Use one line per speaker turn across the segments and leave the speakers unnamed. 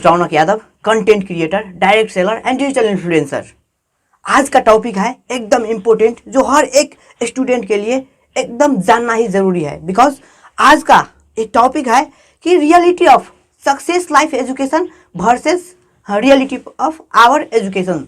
Raunak Yadav, content creator, direct seller and digital influencer. आज का topic है एकदम इम्पोर्टेंट, जो हर एक स्टूडेंट के लिए एकदम जानना ही जरूरी है। बिकॉज आज का एक टॉपिक है कि reality of success life education versus reality of our education.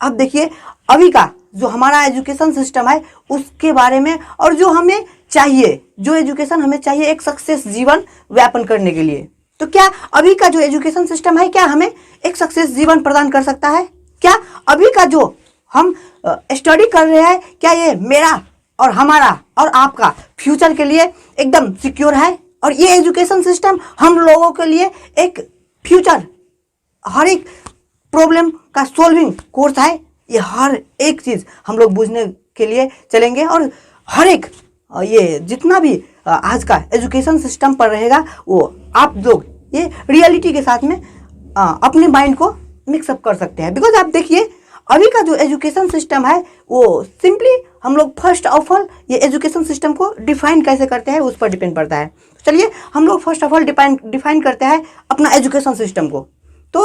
अब देखिए, अभी का जो हमारा एजुकेशन सिस्टम है उसके बारे में, और जो हमें चाहिए, जो एजुकेशन हमें चाहिए एक सक्सेस जीवन व्यापन करने के लिए। तो क्या अभी का जो एजुकेशन सिस्टम है क्या हमें एक सक्सेस जीवन प्रदान कर सकता है? क्या अभी का जो हम स्टडी कर रहे हैं, क्या ये मेरा और हमारा और आपका फ्यूचर के लिए एकदम सिक्योर है? और ये एजुकेशन सिस्टम हम लोगों के लिए एक फ्यूचर, हर एक प्रॉब्लम का सोल्विंग कोर्स है? ये हर एक चीज़ हम लोग बूझने के लिए चलेंगे, और हर एक ये जितना भी आज का एजुकेशन सिस्टम पर रहेगा वो आप लोग ये रियलिटी के साथ में अपने माइंड को मिक्सअप कर सकते हैं। बिकॉज आप देखिए, अभी का जो एजुकेशन सिस्टम है वो सिंपली हम लोग फर्स्ट ऑफ ऑल ये एजुकेशन सिस्टम को डिफाइन कैसे करते हैं उस पर डिपेंड पड़ता है। चलिए हम लोग फर्स्ट ऑफ ऑल डिफाइन करते हैं अपना एजुकेशन सिस्टम को। तो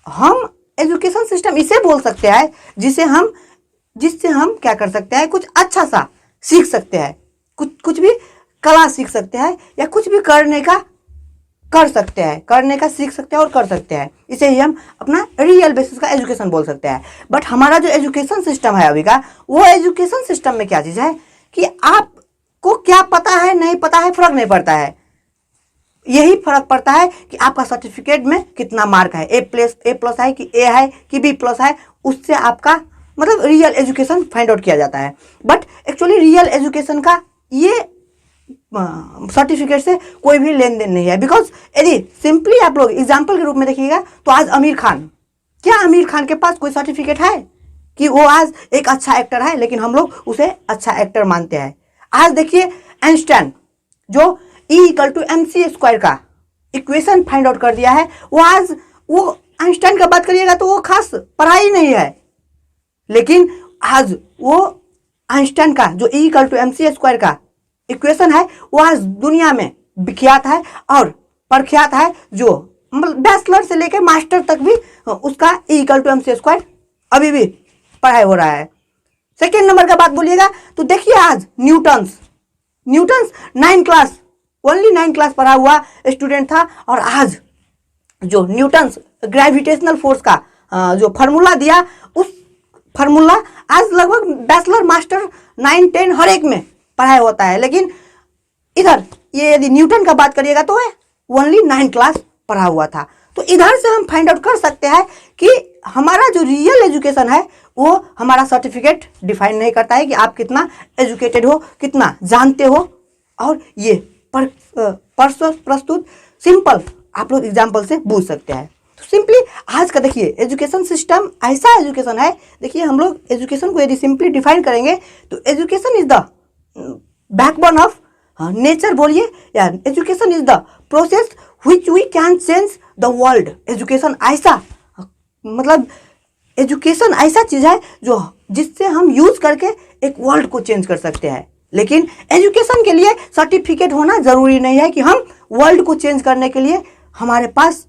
हम एजुकेशन सिस्टम इसे बोल सकते हैं जिससे हम क्या कर सकते हैं, कुछ अच्छा सा सीख सकते हैं, कुछ भी कला सीख सकते हैं, या कुछ भी करने का सीख सकते हैं और कर सकते हैं। इसे ही हम अपना रियल बेसिस का एजुकेशन बोल सकते हैं। बट हमारा जो एजुकेशन सिस्टम है अभी का, वो एजुकेशन सिस्टम में क्या चीज़ है कि आपको क्या पता है नहीं पता है फर्क नहीं पड़ता है। यही फर्क पड़ता है कि आपका सर्टिफिकेट में कितना मार्क है, ए प्लस है कि ए है कि बी प्लस है। उससे आपका मतलब रियल एजुकेशन फाइंड आउट किया जाता है। बट एक्चुअली रियल एजुकेशन का ये सर्टिफिकेट से कोई भी लेन देन नहीं है। बिकॉज यदि सिंपली आप लोग एग्जाम्पल के रूप में देखिएगा तो आज आमिर खान, क्या आमिर खान के पास कोई सर्टिफिकेट है कि वो आज एक अच्छा एक्टर है, लेकिन हम लोग उसे अच्छा एक्टर मानते हैं। आज देखिए आइंस्टाइन जो E=mc² का इक्वेशन फाइंड आउट कर दिया है, वो आइंस्टाइन का बात करिएगा तो वो खास पढ़ाई नहीं है, लेकिन आज वो आइंस्टाइन का जो E=mc² का इक्वेशन है वो आज दुनिया में विख्यात है और प्रख्यात है। जो बैचलर से लेकर मास्टर तक भी उसका E=mc² अभी भी पढ़ाई हो रहा है। सेकेंड नंबर का बात बोलिएगा तो देखिए, आज न्यूटन्स 9 क्लास पढ़ा हुआ स्टूडेंट था, और आज जो न्यूटन्स ग्रेविटेशनल फोर्स का जो फार्मूला दिया, उस फार्मूला आज लगभग बैचलर मास्टर 9 10 हर एक में पढ़ाई होता है। लेकिन इधर ये यदि न्यूटन का बात करिएगा तो ओनली 9 क्लास पढ़ा हुआ था। तो इधर से हम फाइंड आउट कर सकते हैं कि हमारा जो रियल एजुकेशन है वो हमारा सर्टिफिकेट डिफाइन नहीं करता है कि आप कितना एजुकेटेड हो, कितना जानते हो। और ये प्रस्तुत सिंपल आप लोग एग्जाम्पल से बूझ सकते हैं। तो सिंपली आज का देखिए एजुकेशन सिस्टम ऐसा एजुकेशन है। देखिए, हम लोग एजुकेशन को यदि सिंपली डिफाइन करेंगे तो education is the backbone of nature बोलिए, या education is the process which we can change the world. Education ऐसा एजुकेशन ऐसा चीज़ है जो जिससे हम यूज करके एक वर्ल्ड को चेंज कर सकते हैं। लेकिन एजुकेशन के लिए सर्टिफिकेट होना जरूरी नहीं है कि हम वर्ल्ड को चेंज करने के लिए हमारे पास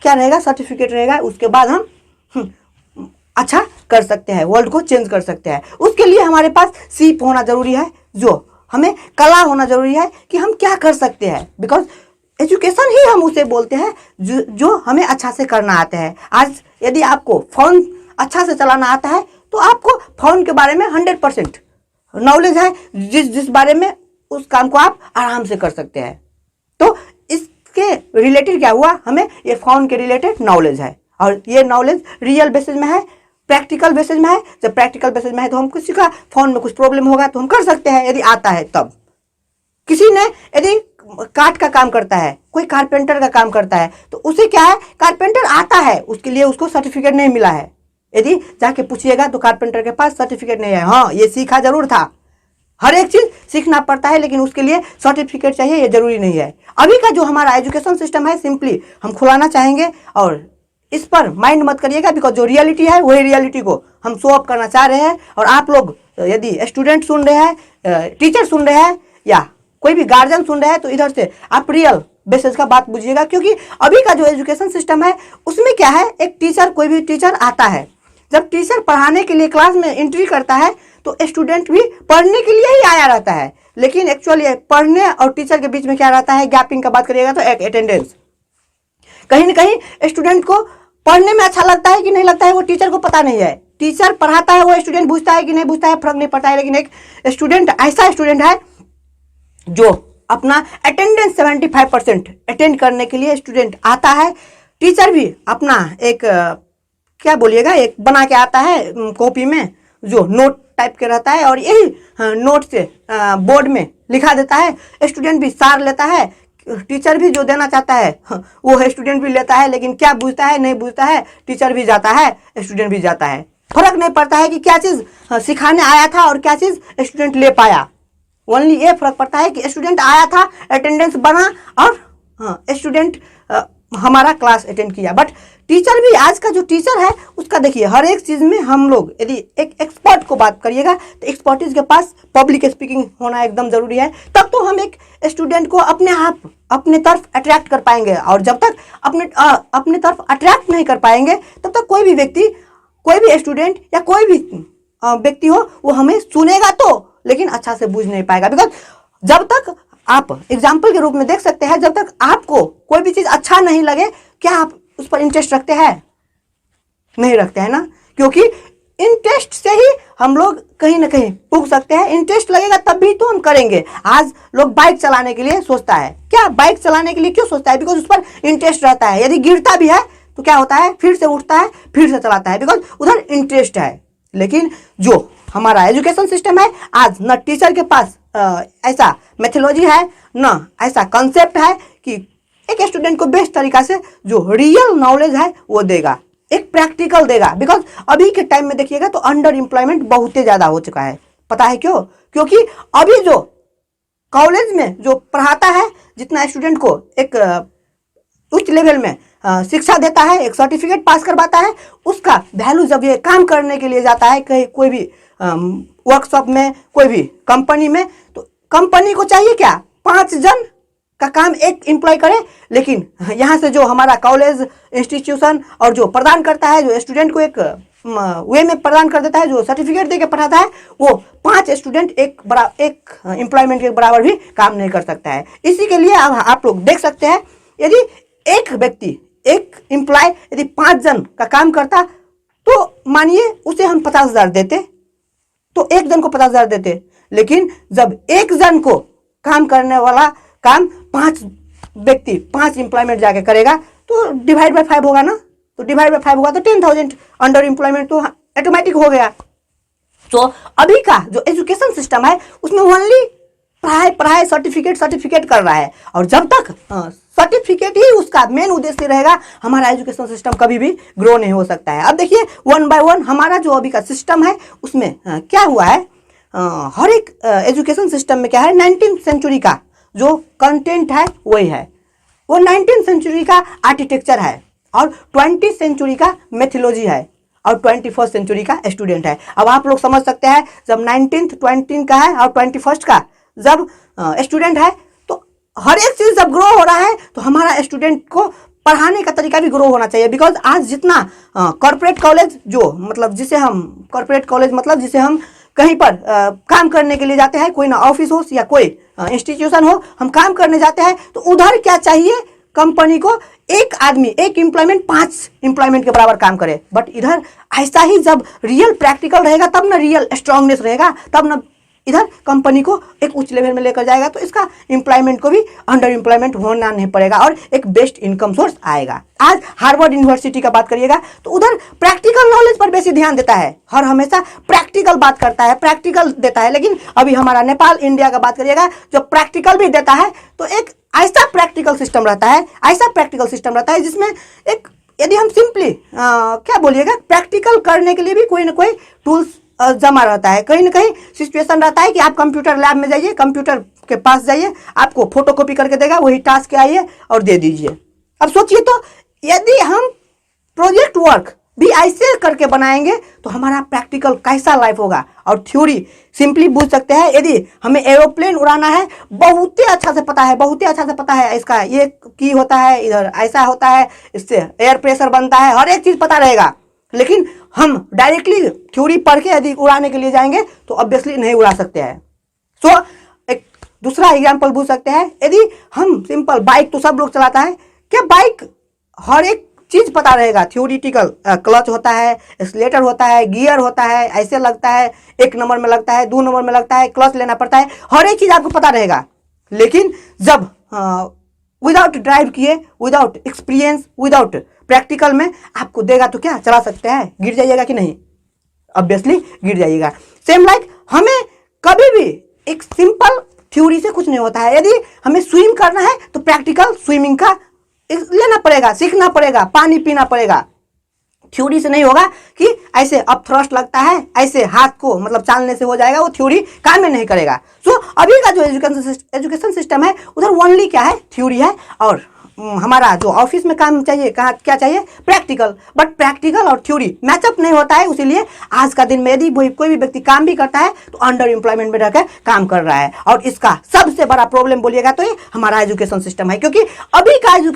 क्या रहेगा, सर्टिफिकेट रहेगा। उसके बाद हम अच्छा कर सकते हैं, वर्ल्ड को चेंज कर सकते हैं। उसके लिए हमारे पास सीप होना जरूरी है, जो हमें कला होना जरूरी है कि हम क्या कर सकते हैं। बिकॉज एजुकेशन ही हम उसे बोलते हैं जो हमें अच्छा से करना आता है। आज यदि आपको फोन अच्छा से चलाना आता है तो आपको फोन के बारे में 100% नॉलेज है, जिस बारे में उस काम को आप आराम से कर सकते हैं। तो इसके रिलेटेड क्या हुआ, हमें ये फोन के रिलेटेड नॉलेज है, और ये नॉलेज रियल बेसिस में है, प्रैक्टिकल बेसिस में है। जब प्रैक्टिकल बेसिस में है तो हम किसी का फोन में कुछ प्रॉब्लम होगा तो हम कर सकते हैं यदि आता है तब। किसी ने यदि काट का काम करता है, कोई कारपेंटर का काम करता है, तो उसे क्या है, कारपेंटर आता है, उसके लिए उसको सर्टिफिकेट नहीं मिला है। यदि जाके पूछिएगा तो कारपेंटर के पास सर्टिफिकेट नहीं है। हाँ, ये सीखा जरूर था, हर एक चीज सीखना पड़ता है, लेकिन उसके लिए सर्टिफिकेट चाहिए, ये जरूरी नहीं है। अभी का जो हमारा एजुकेशन सिस्टम है सिंपली हम खुलाना चाहेंगे, और इस पर माइंड मत करिएगा। बिकॉज जो रियलिटी है वही रियलिटी को हम शो अप करना चाह रहे हैं। और आप लोग यदि स्टूडेंट सुन रहे हैं, टीचर सुन रहे हैं, या कोई भी गार्जियन सुन रहे हैं, तो इधर से आप रियल बेसिस का बात बुझिएगा, क्योंकि अभी का जो एजुकेशन सिस्टम है उसमें क्या है, एक टीचर, कोई भी टीचर आता है, जब टीचर पढ़ाने के लिए क्लास में एंट्री करता है तो स्टूडेंट भी पढ़ने के लिए ही आया रहता है, लेकिन एक्चुअली पढ़ने और टीचर के बीच में क्या रहता है, गैपिंग का बात करिएगा तो एक अटेंडेंस। कहीं ना कहीं स्टूडेंट को पढ़ने में अच्छा लगता है कि नहीं लगता है वो टीचर को पता नहीं है, टीचर पढ़ाता है वो स्टूडेंट बुझता है कि नहीं बुझता है फर्क नहीं पड़ता है, लेकिन एक स्टूडेंट ऐसा स्टूडेंट है जो अपना अटेंडेंस 75% अटेंड करने के लिए स्टूडेंट आता है, टीचर भी अपना एक क्या बोलिएगा, एक बना के आता है कॉपी में जो नोट टाइप के रहता है, और यही नोट से बोर्ड में लिखा देता है, स्टूडेंट भी सार लेता है, टीचर भी जो देना चाहता है वो स्टूडेंट भी लेता है, लेकिन क्या बुझता है नहीं बुझता है, टीचर भी जाता है स्टूडेंट भी जाता है, फर्क नहीं पड़ता है कि क्या चीज़ सिखाने आया था और क्या चीज़ स्टूडेंट ले पाया, ओनली ये फर्क पड़ता है कि स्टूडेंट आया था, अटेंडेंस बना, और स्टूडेंट हमारा क्लास अटेंड किया। बट टीचर भी, आज का जो टीचर है उसका देखिए हर एक चीज़ में हम लोग यदि एक एक्सपर्ट को बात करिएगा तो एक्सपर्टीज के पास पब्लिक स्पीकिंग होना एकदम ज़रूरी है, तब तो हम एक स्टूडेंट को अपने तरफ अट्रैक्ट कर पाएंगे, और जब तक अपने तरफ अट्रैक्ट नहीं कर पाएंगे तब तक कोई भी व्यक्ति, कोई भी स्टूडेंट या कोई भी व्यक्ति हो वो हमें सुनेगा तो, लेकिन अच्छा से बूझ नहीं पाएगा। बिकॉज जब तक आप एग्जाम्पल के रूप में देख सकते हैं, जब तक आपको कोई भी चीज़ अच्छा नहीं लगे, क्या आप उस पर इंटरेस्ट रखते हैं? नहीं रखते हैं ना, क्योंकि इंटरेस्ट से ही हम लोग कहीं ना कहीं पुग सकते हैं, इंटरेस्ट लगेगा तब भी तो हम करेंगे। आज लोग बाइक चलाने के लिए सोचता है, क्या बाइक चलाने के लिए क्यों सोचता है? बिकॉज उस पर इंटरेस्ट रहता है, यदि गिरता भी है तो क्या होता है, फिर से उठता है, फिर से चलाता है, बिकॉज उधर इंटरेस्ट है। लेकिन जो हमारा एजुकेशन सिस्टम है आज, न टीचर के पास ऐसा मेथोलॉजी है, न ऐसा कंसेप्ट है कि एक स्टूडेंट को बेस्ट तरीका से जो रियल नॉलेज है वो देगा, एक प्रैक्टिकल देगा। बिकॉज अभी के टाइम में देखिएगा तो अंडर एम्प्लॉयमेंट बहुत ही ज़्यादा हो चुका है। पता है क्यों? क्योंकि अभी जो कॉलेज में जो पढ़ाता है, जितना स्टूडेंट को एक उच्च लेवल में शिक्षा देता है, एक सर्टिफिकेट पास करवाता है, उसका वैल्यू जब ये काम करने के लिए जाता है कहीं कोई भी वर्कशॉप में, कोई भी कंपनी में, तो कंपनी को चाहिए क्या, 5 जन का काम एक एम्प्लॉय करे। लेकिन यहाँ से जो हमारा कॉलेज इंस्टीट्यूशन और जो प्रदान करता है, जो स्टूडेंट को एक वे में प्रदान कर देता है, जो सर्टिफिकेट दे के पढ़ाता है, वो 5 स्टूडेंट एक एम्प्लॉयमेंट के बराबर भी काम नहीं कर सकता है। इसी के लिए अब आप लोग देख सकते हैं, यदि एक व्यक्ति, एक एम्प्लॉय यदि 5 जन का काम करता तो मानिए उसे हम 50,000 देते, तो एक जन को 50,000 देते। लेकिन जब एक जन को काम करने वाला काम 5 व्यक्ति, 5 एम्प्लॉयमेंट जाके करेगा, तो डिवाइड बाय 5 होगा ना, तो डिवाइड बाय 5 होगा तो 10,000 अंडर एम्प्लॉयमेंट तो ऑटोमेटिक हो गया। तो अभी का जो एजुकेशन सिस्टम है उसमें ओनली पढ़ाई सर्टिफिकेट कर रहा है, और जब तक सर्टिफिकेट ही उसका मेन उद्देश्य रहेगा, हमारा एजुकेशन सिस्टम कभी भी ग्रो नहीं हो सकता है। अब देखिए 1 बाय 1 हमारा जो अभी का सिस्टम है उसमें क्या हुआ है, हर एक एजुकेशन सिस्टम में क्या है, 19वीं सेंचुरी का जो कंटेंट है वही है, वो 19वीं सेंचुरी का आर्किटेक्चर है, और 20वीं सेंचुरी का मेथोलॉजी है, और 21st सेंचुरी का स्टूडेंट है। अब आप लोग समझ सकते हैं, जब 19th 20 का है और 21st का जब स्टूडेंट है, तो हर एक चीज़ जब ग्रो हो रहा है तो हमारा स्टूडेंट को पढ़ाने का तरीका भी ग्रो होना चाहिए। बिकॉज आज जितना कॉर्पोरेट कॉलेज, जो मतलब जिसे हम कॉर्पोरेट कॉलेज मतलब जिसे हम कहीं पर काम करने के लिए जाते हैं, कोई ना ऑफिस हो या कोई इंस्टीट्यूशन हो, हम काम करने जाते हैं, तो उधर क्या चाहिए, कंपनी को एक आदमी, एक एम्प्लॉयमेंट 5 एम्प्लॉयमेंट के बराबर काम करे। बट इधर ऐसा ही जब रियल प्रैक्टिकल रहेगा तब ना रियल स्ट्रांगनेस रहेगा, तब ना इधर कंपनी को एक उच्च लेवल में लेकर जाएगा, तो इसका एम्प्लॉयमेंट को भी अंडर एम्प्लॉयमेंट होना नहीं पड़ेगा और एक बेस्ट इनकम सोर्स आएगा। आज हार्वर्ड यूनिवर्सिटी का बात करिएगा तो उधर प्रैक्टिकल नॉलेज पर बेसी ध्यान देता है, हर हमेशा प्रैक्टिकल बात करता है, प्रैक्टिकल देता है। लेकिन अभी हमारा नेपाल, इंडिया का बात करिएगा, जो प्रैक्टिकल भी देता है तो एक ऐसा प्रैक्टिकल सिस्टम रहता है, ऐसा प्रैक्टिकल सिस्टम रहता है जिसमें एक, यदि हम सिंपली क्या बोलिएगा, प्रैक्टिकल करने के लिए भी कोई ना कोई टूल्स जमा रहता है, कहीं ना कहीं सिचुएशन रहता है कि आप कंप्यूटर लैब में जाइए, कंप्यूटर के पास जाइए, आपको फोटोकॉपी करके देगा, वही टास्क आइए और दे दीजिए। अब सोचिए तो, यदि हम प्रोजेक्ट वर्क भी ऐसे करके बनाएंगे तो हमारा प्रैक्टिकल कैसा लाइफ होगा। और थ्योरी सिंपली पूछ सकते हैं, यदि हमें एरोप्लेन उड़ाना है, बहुत ही अच्छा से पता है, बहुत ही अच्छा से पता है इसका ये की होता है, इधर ऐसा होता है, इससे एयर प्रेशर बनता है, हर एक चीज पता रहेगा, लेकिन हम डायरेक्टली थ्योरी पढ़ के यदि उड़ाने के लिए जाएंगे तो ऑब्वियसली नहीं उड़ा सकते हैं। सो एक दूसरा एग्जाम्पल पूछ सकते हैं, यदि हम सिंपल बाइक तो सब लोग चलाता है, क्या बाइक हर एक चीज पता रहेगा? थ्योरिटिकल क्लच होता है, एक्सीलरेटर होता है, गियर होता है, ऐसे लगता है, 1 नंबर में लगता है, 2 नंबर में लगता है, क्लच लेना पड़ता है, हर एक चीज आपको पता रहेगा। लेकिन जब विदाउट ड्राइव किए, विदाउट एक्सपीरियंस, विदाउट प्रैक्टिकल में आपको देगा तो क्या चला सकते हैं? गिर जाइएगा कि नहीं? ऑब्वियसली गिर जाइएगा। सेम लाइक हमें कभी भी एक सिंपल थ्योरी से कुछ नहीं होता है। यदि हमें स्विम करना है तो प्रैक्टिकल स्विमिंग का लेना पड़ेगा, सीखना पड़ेगा, पानी पीना पड़ेगा। थ्योरी से नहीं होगा कि ऐसे अप थ्रस्ट लगता है, ऐसे हाथ को मतलब चालने से हो जाएगा, वो थ्योरी काम में नहीं करेगा। सो अभी का जो एजुकेशन सिस्टम है उधर ओनली क्या है? थ्योरी है। और हमारा जो ऑफिस में काम चाहिए, कहाँ क्या चाहिए? प्रैक्टिकल। बट प्रैक्टिकल और थ्योरी मैचअप नहीं होता है, इसीलिए आज का दिन में यदि कोई भी व्यक्ति काम भी करता है तो अंडर एम्प्लॉयमेंट में रहकर काम कर रहा है। और इसका सबसे बड़ा प्रॉब्लम बोलिएगा तो ये हमारा एजुकेशन सिस्टम है, क्योंकि अभी का जो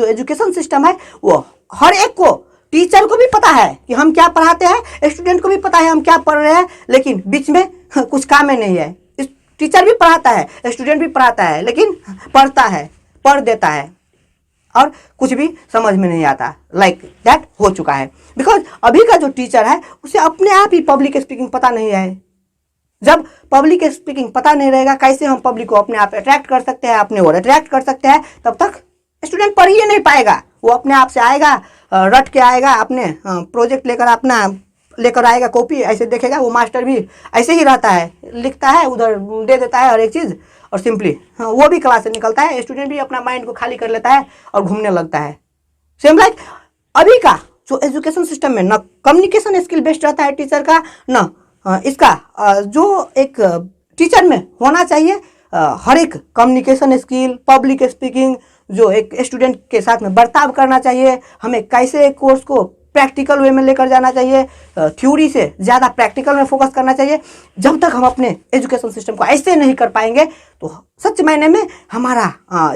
एजुकेशन सिस्टम है वो हर एक को, टीचर को भी पता है कि हम क्या पढ़ाते हैं, स्टूडेंट को भी पता है हम क्या पढ़ रहे हैं, लेकिन बीच में कुछ काम ही नहीं है। टीचर भी पढ़ाता है, स्टूडेंट भी पढ़ाता है, लेकिन पढ़ता है, पढ़ देता है और कुछ भी समझ में नहीं आता। लाइक दैट हो चुका है। बिकॉज अभी का जो टीचर है उसे अपने आप ही पब्लिक स्पीकिंग पता नहीं है। जब पब्लिक स्पीकिंग पता नहीं रहेगा, कैसे हम पब्लिक को अपने आप अट्रैक्ट कर सकते हैं, अपने ओर अट्रैक्ट कर सकते हैं, तब तक स्टूडेंट पढ़ ही नहीं पाएगा। वो अपने आप से आएगा, रट के आएगा, अपने प्रोजेक्ट लेकर अपना लेकर आएगा, कॉपी ऐसे देखेगा। वो मास्टर भी ऐसे ही रहता है, लिखता है, उधर दे देता है हर एक चीज़, और सिंपली वो भी क्लास से निकलता है। स्टूडेंट भी अपना माइंड को खाली कर लेता है और घूमने लगता है। सेम लाइक अभी का जो एजुकेशन सिस्टम में न कम्युनिकेशन स्किल बेस्ड रहता है टीचर का, न इसका जो एक टीचर में होना चाहिए हर एक कम्युनिकेशन स्किल, पब्लिक स्पीकिंग, जो एक स्टूडेंट के साथ में बर्ताव करना चाहिए, हमें कैसे एक कोर्स को प्रैक्टिकल वे में लेकर जाना चाहिए, थ्योरी से ज़्यादा प्रैक्टिकल में फोकस करना चाहिए। जब तक हम अपने एजुकेशन सिस्टम को ऐसे नहीं कर पाएंगे तो सच मायने में हमारा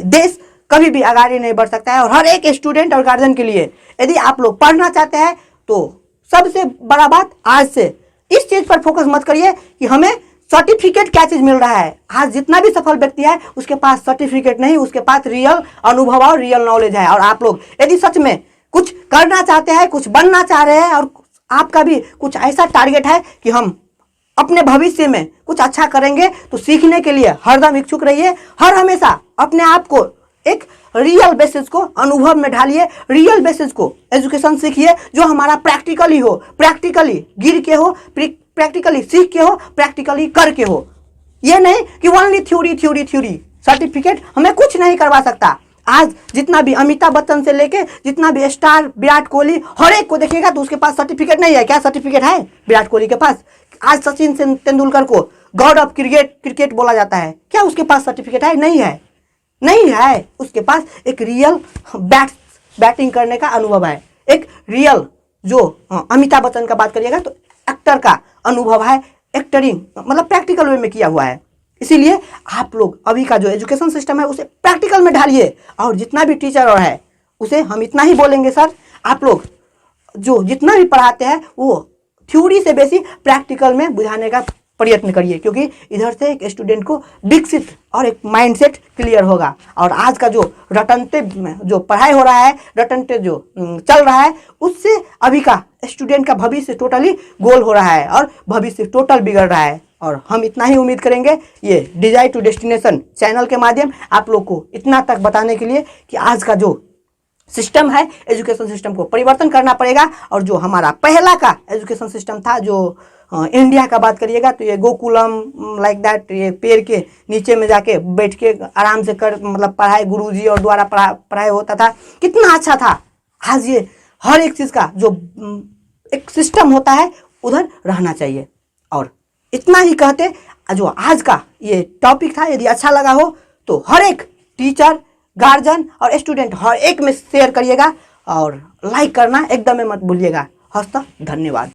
देश कभी भी आगे नहीं बढ़ सकता है। और हर एक स्टूडेंट और गार्जियन के लिए यदि आप लोग पढ़ना चाहते हैं तो सबसे बड़ा बात, आज से इस चीज़ पर फोकस मत करिए कि हमें सर्टिफिकेट क्या चीज़ मिल रहा है। आज जितना भी सफल व्यक्ति है उसके पास सर्टिफिकेट नहीं, उसके पास रियल अनुभव और रियल नॉलेज है। और आप लोग यदि सच में कुछ करना चाहते हैं, कुछ बनना चाह रहे हैं, और आपका भी कुछ ऐसा टारगेट है कि हम अपने भविष्य में कुछ अच्छा करेंगे, तो सीखने के लिए हरदम इच्छुक रहिए। हर हमेशा अपने आप को एक रियल बेसिस को अनुभव में ढालिए, रियल बेसिस को एजुकेशन सीखिए जो हमारा प्रैक्टिकली हो, प्रैक्टिकली गिर के हो, प्रैक्टिकली सीख के हो, प्रैक्टिकली करके हो। ये नहीं कि only theory theory theory. Certificate हमें कुछ नहीं करवा सकता। आज जितना भी अमिताभ बच्चन से लेके जितना भी स्टार, विराट कोहली, हर एक को देखिएगा तो उसके पास सर्टिफिकेट नहीं है। क्या सर्टिफिकेट है विराट कोहली के पास? आज सचिन तेंदुलकर को गॉड ऑफ क्रिकेट बोला जाता है, क्या उसके पास सर्टिफिकेट है? नहीं है, नहीं है। उसके पास एक रियल बैटिंग करने का अनुभव है, एक रियल जो अमिताभ बच्चन का बात करिएगा तो एक्टर का अनुभव है, एक्टरिंग मतलब प्रैक्टिकल वे में किया हुआ है। इसीलिए आप लोग अभी का जो एजुकेशन सिस्टम है उसे प्रैक्टिकल में ढालिए। और जितना भी टीचर और है उसे हम इतना ही बोलेंगे, सर आप लोग जो जितना भी पढ़ाते हैं वो थ्योरी से बेसी प्रैक्टिकल में बुझाने का प्रयत्न करिए, क्योंकि इधर से एक स्टूडेंट को विकसित और एक माइंडसेट क्लियर होगा। और आज का जो रटनते जो पढ़ाई हो रहा है, रटनते जो चल रहा है, उससे अभी का स्टूडेंट का भविष्य टोटली गोल हो रहा है और भविष्य टोटल बिगड़ रहा है। और हम इतना ही उम्मीद करेंगे ये डिजायर टू डेस्टिनेशन चैनल के माध्यम आप लोग को इतना तक बताने के लिए कि आज का जो सिस्टम है, एजुकेशन सिस्टम को परिवर्तन करना पड़ेगा। और जो हमारा पहला का एजुकेशन सिस्टम था, जो इंडिया का बात करिएगा तो ये गोकुलम लाइक दैट, ये पेड़ के नीचे में जाके बैठ के आराम से कर मतलब पढ़ाई गुरुजी और द्वारा पढ़ाई होता था, कितना अच्छा था। आज ये हर एक चीज़ का जो एक सिस्टम होता है उधर रहना चाहिए। और इतना ही कहते जो आज का ये टॉपिक था, यदि अच्छा लगा हो तो हर एक टीचर, गार्जियन और स्टूडेंट हर एक में शेयर करिएगा। और लाइक करना एकदम मत भूलिएगा। हस्त धन्यवाद।